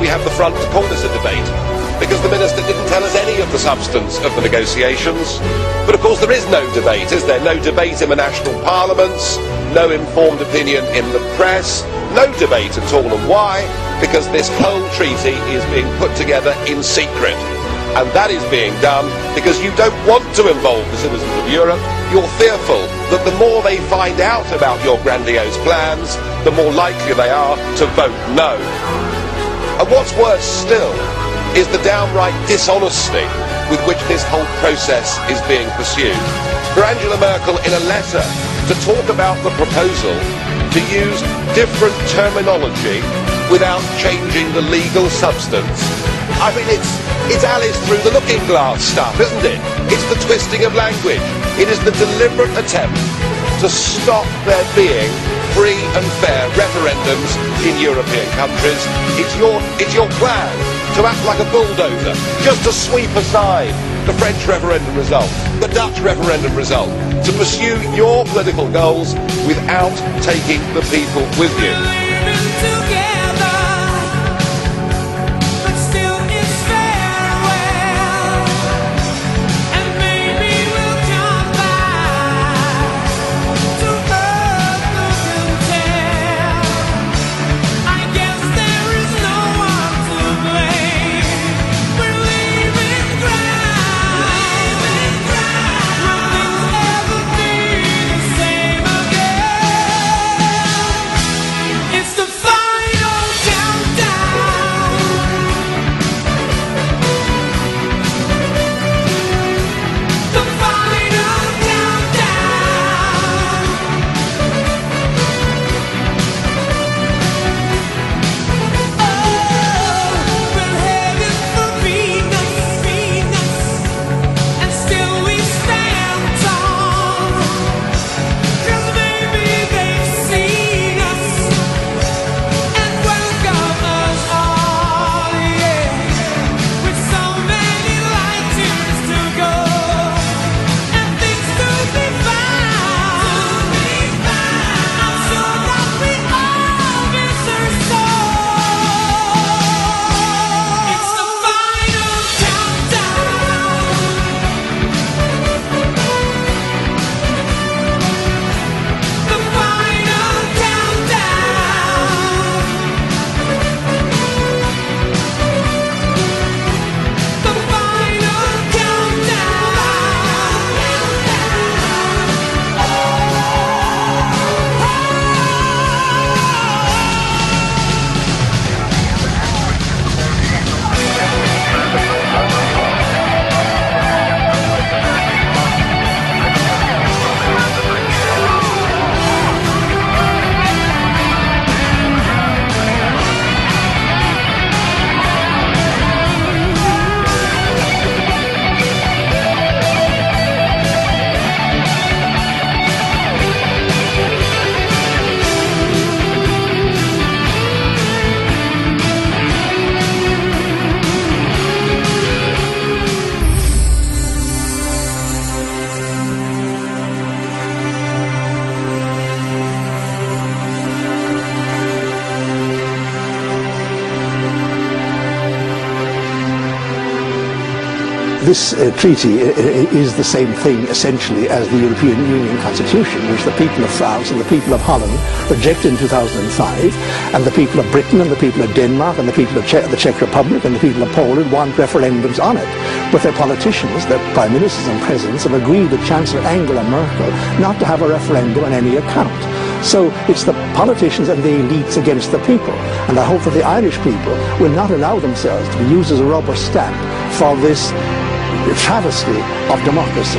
we have the front to call this a debate, because the Minister didn't tell us any of the substance of the negotiations. But of course there is no debate, is there? No debate in the national parliaments, no informed opinion in the press, no debate at all. And why? Because this whole treaty is being put together in secret. And that is being done because you don't want to involve the citizens of Europe. You're fearful that the more they find out about your grandiose plans, the more likely they are to vote no. And what's worse still is the downright dishonesty with which this whole process is being pursued. For Angela Merkel, in a letter, to talk about the proposal, to use different terminology without changing the legal substance, I mean, it's Alice through the looking glass stuff, isn't it? It's the twisting of language. It is the deliberate attempt to stop there being free and fair referendums in European countries. It's your plan to act like a bulldozer, just to sweep aside the French referendum result, the Dutch referendum result, to pursue your political goals without taking the people with you. This treaty is the same thing, essentially, as the European Union Constitution, which the people of France and the people of Holland rejected in 2005, and the people of Britain and the people of Denmark and the people of the Czech Republic and the people of Poland want referendums on it. But their politicians, their prime ministers and presidents, have agreed with Chancellor Angela Merkel not to have a referendum on any account. So it's the politicians and the elites against the people. And I hope that the Irish people will not allow themselves to be used as a rubber stamp for this travesty of democracy.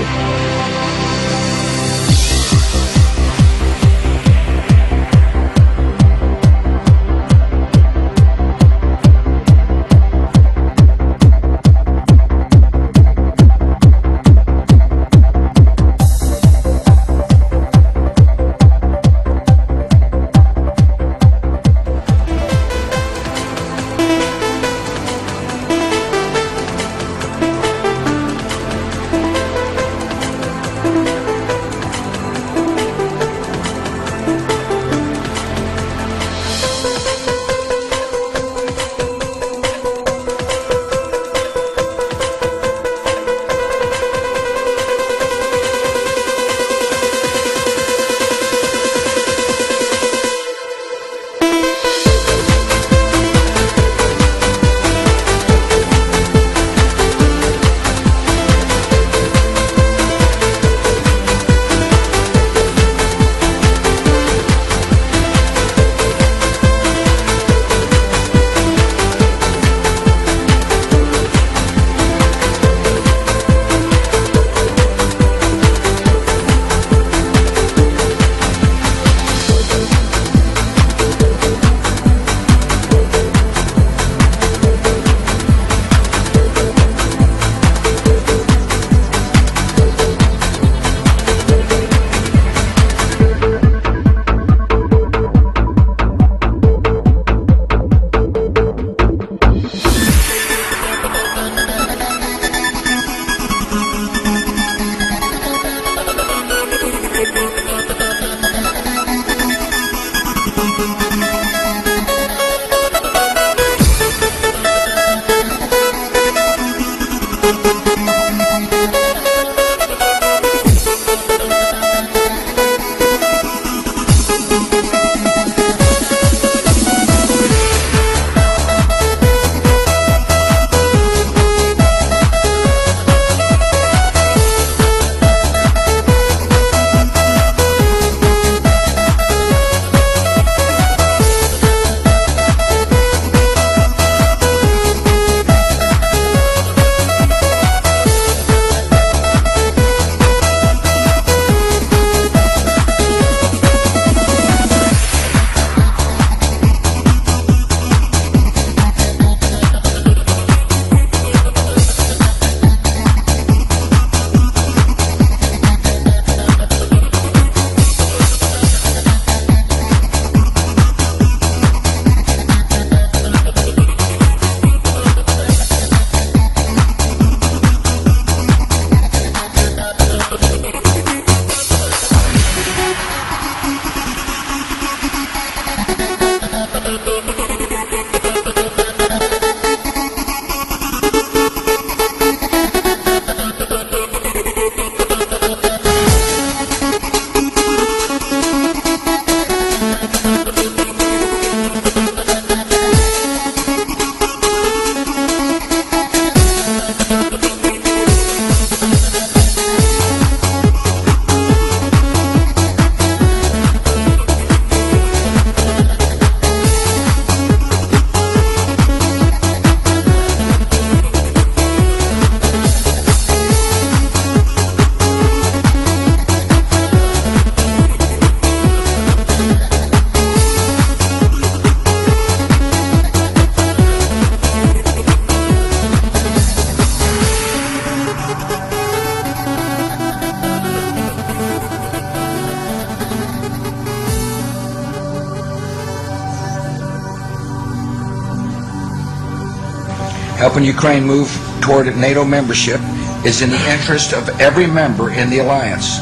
Helping Ukraine move toward NATO membership is in the interest of every member in the alliance.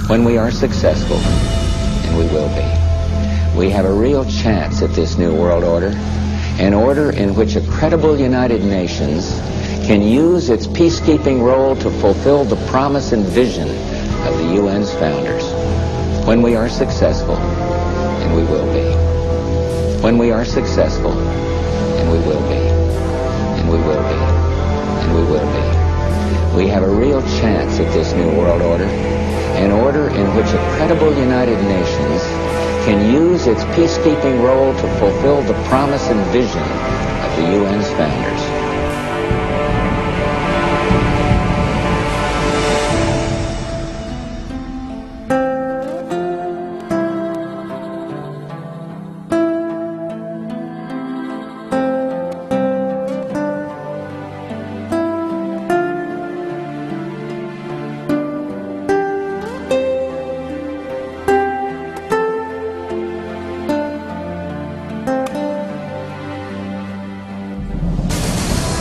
When we are successful, and we will be, we have a real chance at this new world order, an order in which a credible United Nations can use its peacekeeping role to fulfill the promise and vision of the UN's founders. When we are successful, and we will be. When we are successful, and we will be, and we will be, and we will be, we have a real chance at this new world order, an order in which a credible United Nations can use its peacekeeping role to fulfill the promise and vision of the UN's founders.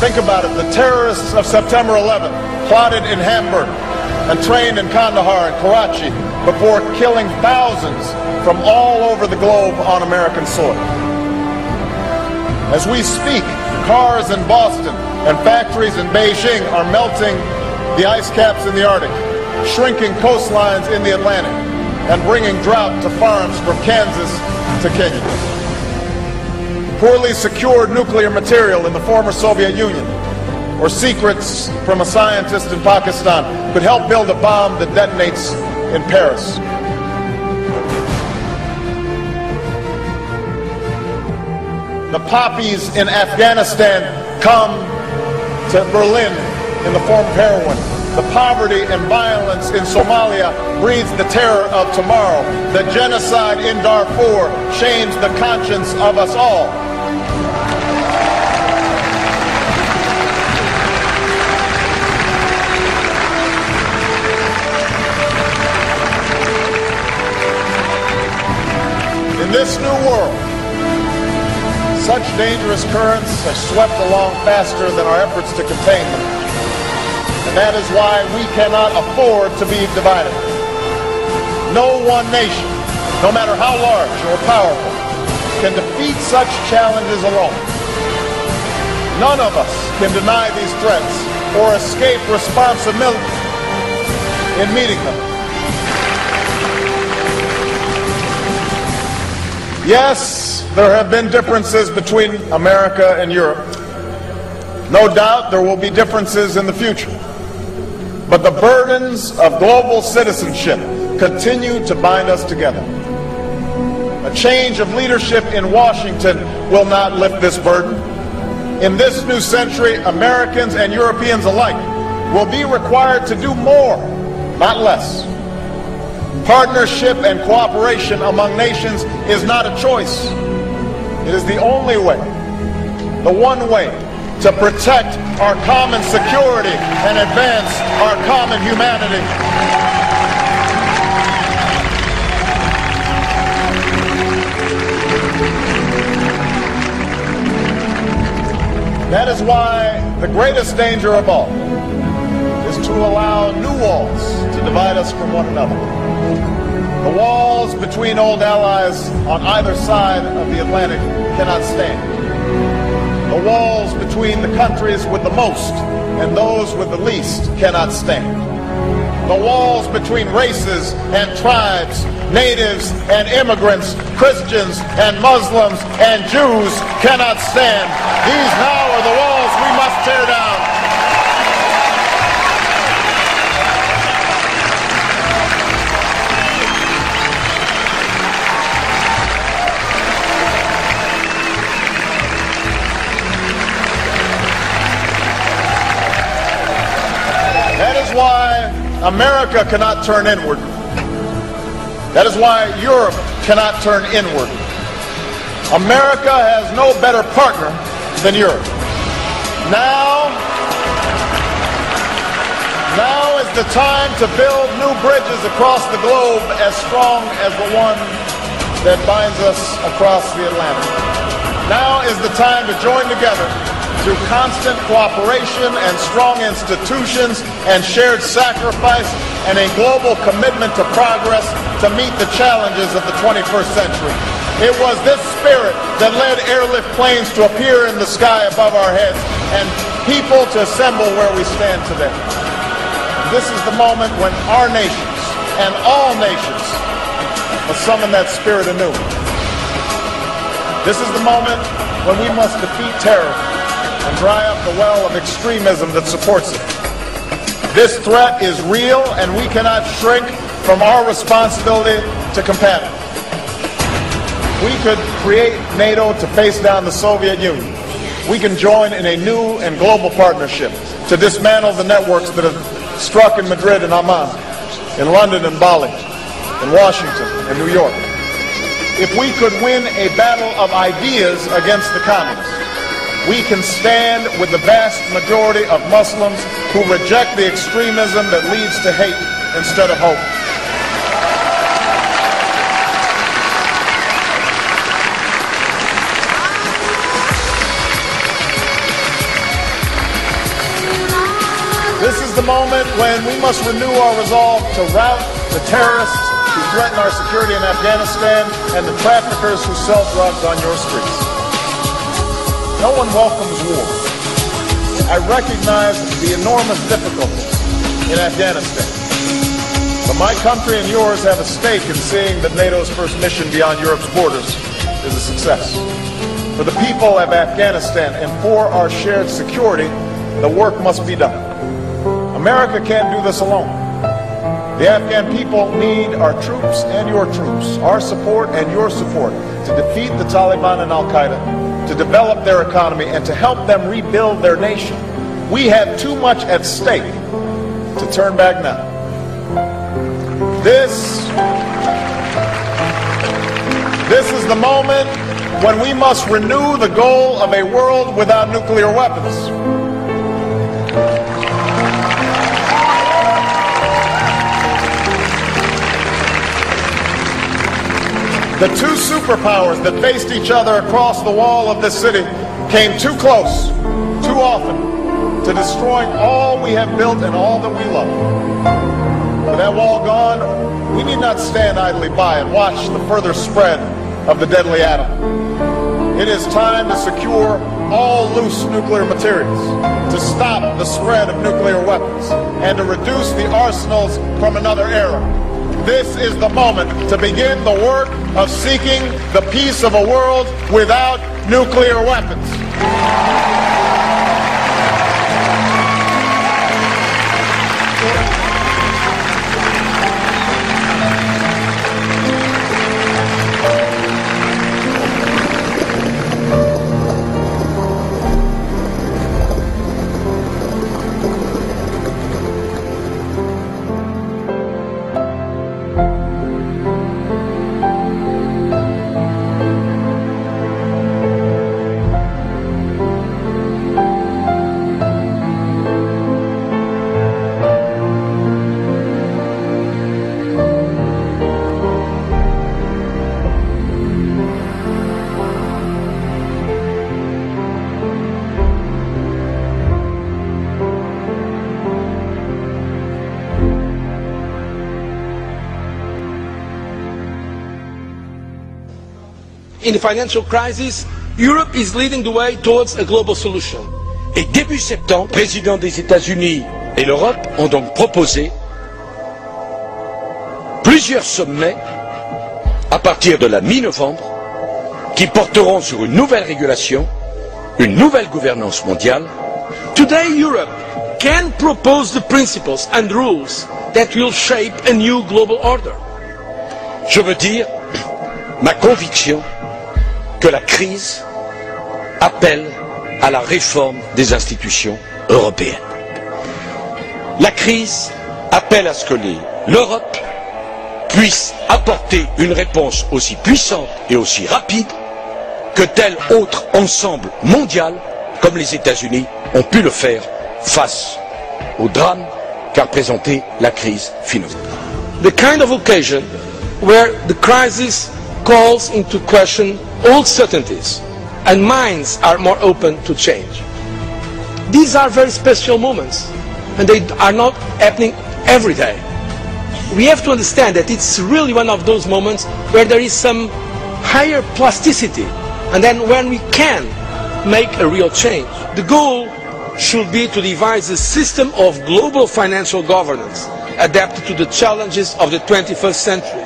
Think about it. The terrorists of September 11th plotted in Hamburg and trained in Kandahar and Karachi before killing thousands from all over the globe on American soil. As we speak, cars in Boston and factories in Beijing are melting the ice caps in the Arctic, shrinking coastlines in the Atlantic, and bringing drought to farms from Kansas to Kenya. Poorly secured nuclear material in the former Soviet Union, or secrets from a scientist in Pakistan, could help build a bomb that detonates in Paris. The poppies in Afghanistan come to Berlin in the form of heroin. The poverty and violence in Somalia breeds the terror of tomorrow. The genocide in Darfur changed the conscience of us all. In this new world, Such dangerous currents have swept along faster than our efforts to contain them. And that is why we cannot afford to be divided. No one nation, no matter how large or powerful, can defeat such challenges alone. None of us can deny these threats or escape responsibility in meeting them. Yes, there have been differences between America and Europe. No doubt there will be differences in the future. But the burdens of global citizenship continue to bind us together. A change of leadership in Washington will not lift this burden. In this new century, Americans and Europeans alike will be required to do more, not less. Partnership and cooperation among nations is not a choice. It is the only way, the one way, to protect our common security and advance our common humanity. That is why the greatest danger of all is to allow new walls to divide us from one another. The walls between old allies on either side of the Atlantic cannot stand. The walls between the countries with the most and those with the least cannot stand. The walls between races and tribes, natives and immigrants, Christians and Muslims and Jews cannot stand. These now are the walls we must tear down. That is why America cannot turn inward. That is why Europe cannot turn inward. America has no better partner than Europe. Now is the time to build new bridges across the globe as strong as the one that binds us across the Atlantic. Now is the time to join together through constant cooperation and strong institutions and shared sacrifice and a global commitment to progress to meet the challenges of the 21st century. It was this spirit that led airlift planes to appear in the sky above our heads and people to assemble where we stand today. This is the moment when our nations and all nations must summon that spirit anew. This is the moment when we must defeat terror and dry up the well of extremism that supports it. This threat is real, and we cannot shrink from our responsibility to combat it. We could create NATO to face down the Soviet Union. We can join in a new and global partnership to dismantle the networks that have struck in Madrid and Amman, in London and Bali, in Washington and New York. If we could win a battle of ideas against the communists, we can stand with the vast majority of Muslims who reject the extremism that leads to hate instead of hope. This is the moment when we must renew our resolve to rout the terrorists who threaten our security in Afghanistan and the traffickers who sell drugs on your streets. No one welcomes war. I recognize the enormous difficulties in Afghanistan. But my country and yours have a stake in seeing that NATO's first mission beyond Europe's borders is a success. For the people of Afghanistan and for our shared security, the work must be done. America can't do this alone. The Afghan people need our troops and your troops, our support and your support to defeat the Taliban and Al-Qaeda, to develop their economy, and to help them rebuild their nation. We have too much at stake to turn back now. This is the moment when we must renew the goal of a world without nuclear weapons. The two superpowers that faced each other across the wall of this city came too close, too often, to destroying all we have built and all that we love. With that wall gone, we need not stand idly by and watch the further spread of the deadly atom. It is time to secure all loose nuclear materials, to stop the spread of nuclear weapons, and to reduce the arsenals from another era. This is the moment to begin the work of seeking the peace of a world without nuclear weapons. In the financial crisis, Europe is leading the way towards a global solution. Et début septembre, le président des États-Unis et l'Europe ont donc proposé plusieurs sommets à partir de la mi-novembre qui porteront sur une nouvelle régulation, une nouvelle gouvernance mondiale. Today, Europe can propose the principles and rules that will shape a new global order. Je veux dire ma conviction que la crise appelle à la réforme des institutions européennes. La crise appelle à ce que l'Europe puisse apporter une réponse aussi puissante et aussi rapide que tel autre ensemble mondial comme les États-Unis ont pu le faire face au drame qu'a présenté la crise financière. The kind of occasion where the crisis calls into question old certainties and minds are more open to change. These are very special moments and they are not happening every day. We have to understand that it's really one of those moments where there is some higher plasticity and then when we can make a real change. The goal should be to devise a system of global financial governance adapted to the challenges of the 21st century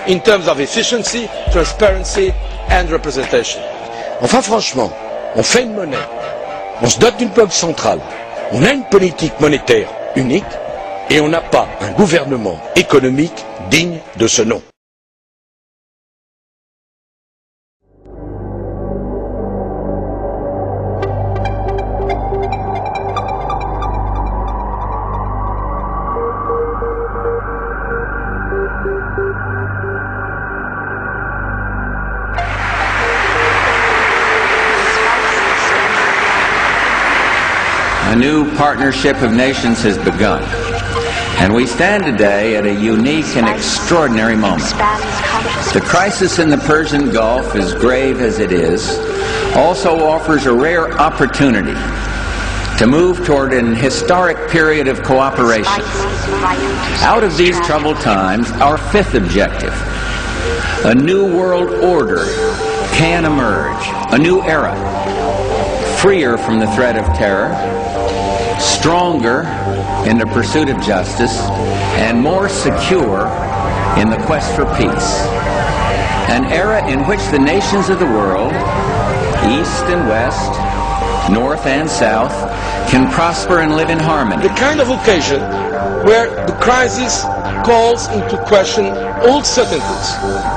in terms of efficiency, transparency and representation. Enfin franchement, on fait une monnaie, on se dote d'une banque centrale, on a une politique monétaire unique et on n'a pas un gouvernement économique digne de ce nom. A new partnership of nations has begun, and we stand today at a unique and extraordinary moment. The crisis in the Persian Gulf, as grave as it is, also offers a rare opportunity to move toward an historic period of cooperation. Out of these troubled times, our fifth objective, a new world order, can emerge, a new era, freer from the threat of terror, stronger in the pursuit of justice, and more secure in the quest for peace. An era in which the nations of the world, east and west, north and south, can prosper and live in harmony. The kind of occasion where the crisis calls into question old certainties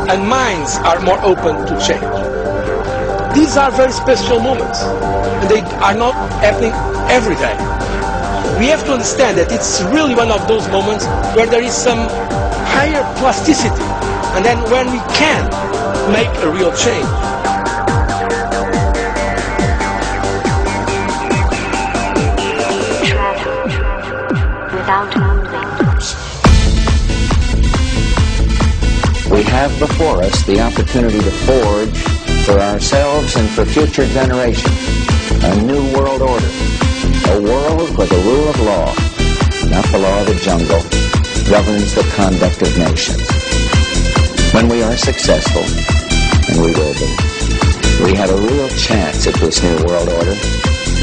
and minds are more open to change. These are very special moments and they are not happening every day. We have to understand that it's really one of those moments where there is some higher plasticity and then when we can make a real change. Without moving. We have before us the opportunity to forge for ourselves and for future generations a new world order, a world where the rule of law, not the law of the jungle, governs the conduct of nations. When we are successful, and we will be, we have a real chance at this new world order,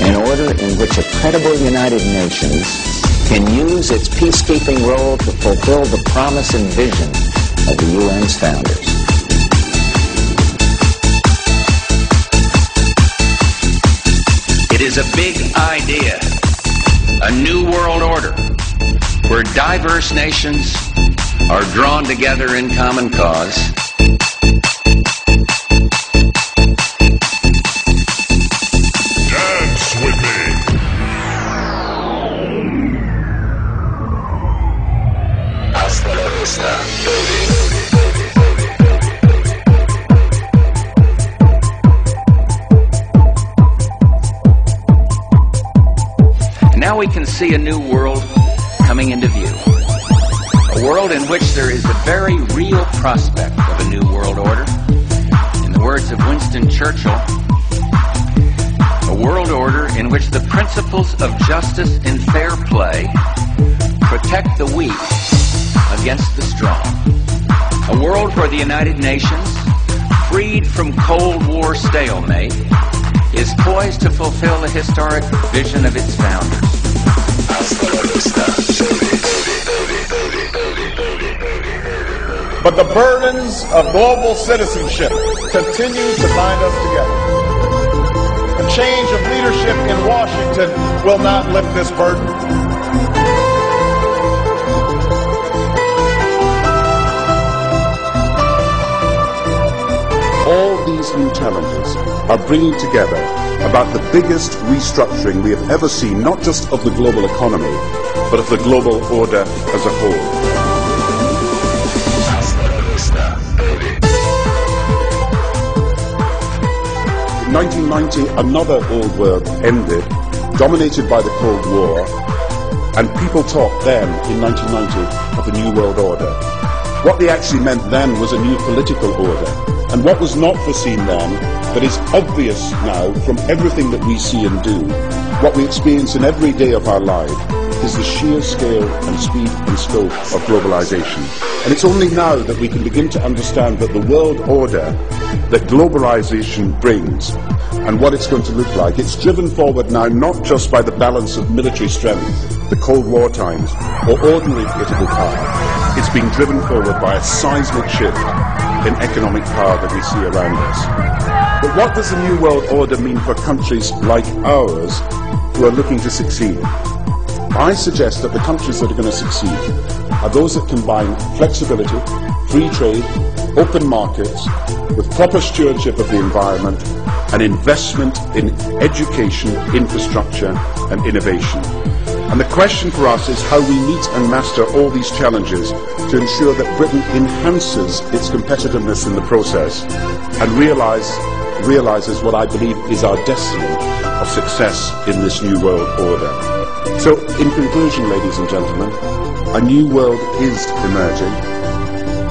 an order in which a credible United Nations can use its peacekeeping role to fulfill the promise and vision of the UN's founders. It is a big idea, a new world order, where diverse nations are drawn together in common cause. Dance with me. Hasta la vista, baby. Now we can see a new world coming into view. A world in which there is a very real prospect of a new world order. In the words of Winston Churchill, a world order in which the principles of justice and fair play protect the weak against the strong. A world where the United Nations, freed from Cold War stalemate, is poised to fulfill the historic vision of its founders. But the burdens of global citizenship continue to bind us together. A change of leadership in Washington will not lift this burden. All these new challenges are bringing together about the biggest restructuring we have ever seen, not just of the global economy, but of the global order as a whole. In 1990, another old world ended, dominated by the Cold War, and people talked then, in 1990, of a new world order. What they actually meant then was a new political order. And what was not foreseen then, but is obvious now from everything that we see and do, what we experience in every day of our life, is the sheer scale and speed and scope of globalization. And it's only now that we can begin to understand that the world order that globalization brings and what it's going to look like, it's driven forward now not just by the balance of military strength, the Cold War times, or ordinary political power. It's being driven forward by a seismic shift in economic power that we see around us. But what does the New World Order mean for countries like ours who are looking to succeed? I suggest that the countries that are going to succeed are those that combine flexibility, free trade, open markets, with proper stewardship of the environment and investment in education, infrastructure and innovation. And the question for us is how we meet and master all these challenges to ensure that Britain enhances its competitiveness in the process and realizes what I believe is our destiny of success in this new world order. So, in conclusion, ladies and gentlemen, a new world is emerging.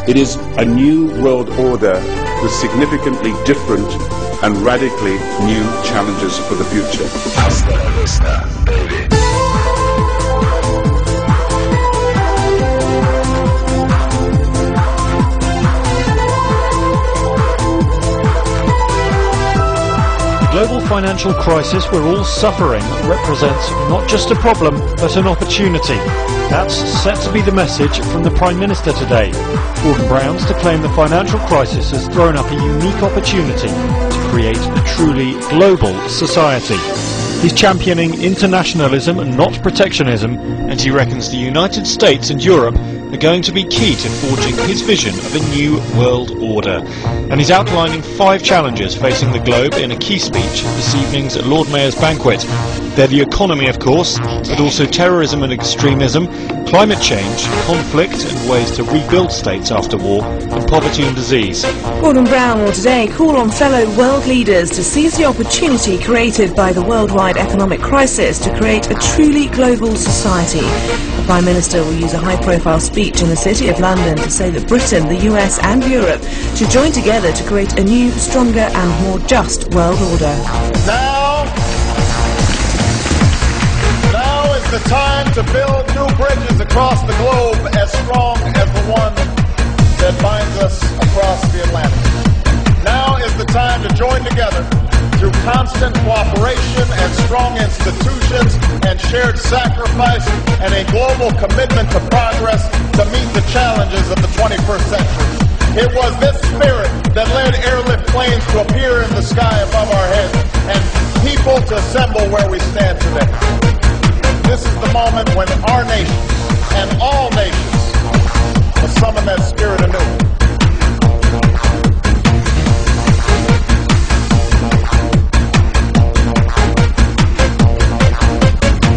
It is a new world order with significantly different and radically new challenges for the future. Hasta la vista, baby. The global financial crisis we're all suffering represents not just a problem, but an opportunity. That's set to be the message from the Prime Minister today. Gordon Brown's to claim the financial crisis has thrown up a unique opportunity to create a truly global society. He's championing internationalism and not protectionism, and he reckons the United States and Europe are going to be key to forging his vision of a new world order. And he's outlining 5 challenges facing the globe in a key speech at this evening's Lord Mayor's banquet. They're the economy, of course, but also terrorism and extremism, climate change, conflict and ways to rebuild states after war, and poverty and disease. Gordon Brown will today call on fellow world leaders to seize the opportunity created by the worldwide economic crisis to create a truly global society. The Prime Minister will use a high-profile speech in the City of London to say that Britain, the US and Europe should join together to create a new, stronger and more just world order. Now is the time to build new bridges across the globe as strong as the one that binds us across the Atlantic. Now is the time to join together through constant cooperation and strong institutions and shared sacrifice and a global commitment to progress to meet the challenges of the 21st century. It was this spirit that led airlift planes to appear in the sky above our heads and people to assemble where we stand today. This is the moment when our nation and all nations will summon that spirit anew.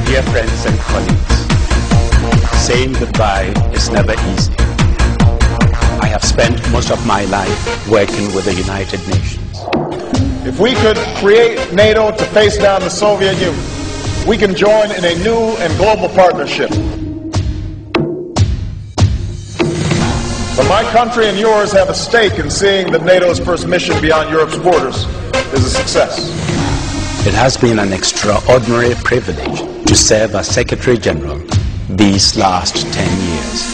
Dear friends and colleagues, saying goodbye is never easy. I have spent most of my life working with the United Nations. If we could create NATO to face down the Soviet Union, we can join in a new and global partnership. But my country and yours have a stake in seeing that NATO's first mission beyond Europe's borders is a success. It has been an extraordinary privilege to serve as Secretary General these last 10 years.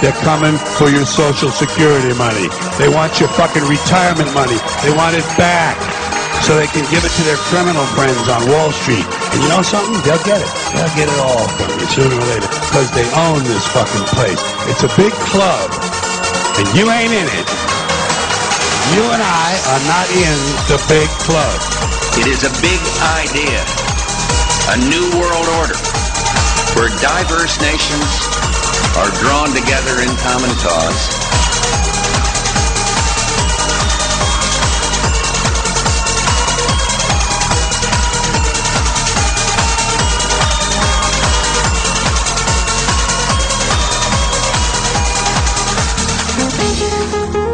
They're coming for your Social Security money. They want your fucking retirement money. They want it back so they can give it to their criminal friends on Wall Street. And you know something? They'll get it. They'll get it all from you sooner or later because they own this fucking place. It's a big club, and you ain't in it. You and I are not in the big club. It is a big idea, a new world order, where diverse nations are drawn together in common cause. Thank you.